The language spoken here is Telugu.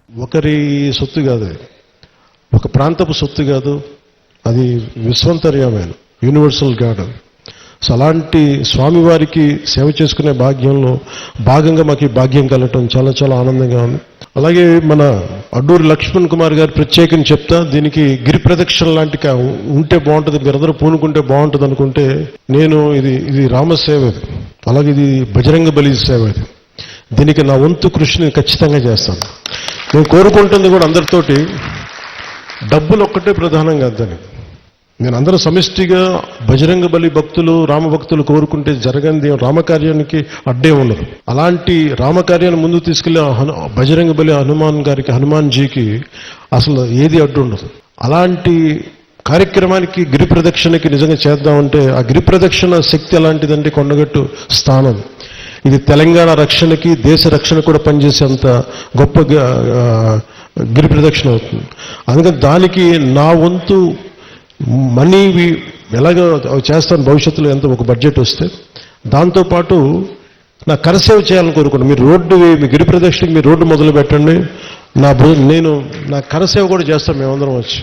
ఒకరి సొత్తు కాదు, ఒక ప్రాంతపు సొత్తు కాదు, అది విశ్వంతర్యమైన యూనివర్సల్ గాడ్. సో అలాంటి స్వామివారికి సేవ చేసుకునే భాగ్యంలో భాగంగా మాకు ఈ భాగ్యం కలగటం చాలా చాలా ఆనందంగా ఉంది. అలాగే మన అడ్డూరి లక్ష్మణ్ కుమార్ గారు ప్రత్యేకంగా చెప్తా, దీనికి గిరి ప్రదక్షిణ లాంటి ఉంటే బాగుంటుంది, మీరందరూ పూనుకుంటే బాగుంటుంది అనుకుంటే, నేను ఇది రామసేవ, అలాగే ఇది బజరంగ బలి సేవ, దీనికి నా వంతు కృషిని ఖచ్చితంగా చేస్తాను. నేను కోరుకుంటుంది కూడా అందరితోటి డబ్బులు ఒక్కటే ప్రధానం కాదని. నేను అందరూ సమిష్టిగా బజరంగ బలి భక్తులు, రామభక్తులు కోరుకుంటే జరగని రామకార్యానికి అడ్డే ఉండదు. అలాంటి రామకార్యాన్ని ముందుకు తీసుకెళ్లి బజరంగ బలి హనుమాన్ జీకి అసలు ఏది అడ్డు ఉండదు. అలాంటి కార్యక్రమానికి గిరి ప్రదక్షిణకి నిజంగా చేద్దామంటే ఆ గిరి ప్రదక్షిణ శక్తి ఎలాంటిదంటే కొండగట్టు స్థానం. ఇది తెలంగాణ రక్షణకి, దేశ రక్షణ కూడా పనిచేసేంత గొప్ప గిరి ప్రదక్షిణ అవుతుంది. అందుకని దానికి నా వంతు మనీ ఎలాగో చేస్తాను భవిష్యత్తులో, ఎంత ఒక బడ్జెట్ వస్తే. దాంతోపాటు నా కరసేవ చేయాలని కోరుకున్నాను. మీరు మీ గిరి ప్రదక్షిణకి మీరు రోడ్డు మొదలు పెట్టండి, నేను నా కరసేవ కూడా చేస్తాను, మేమందరం వచ్చి.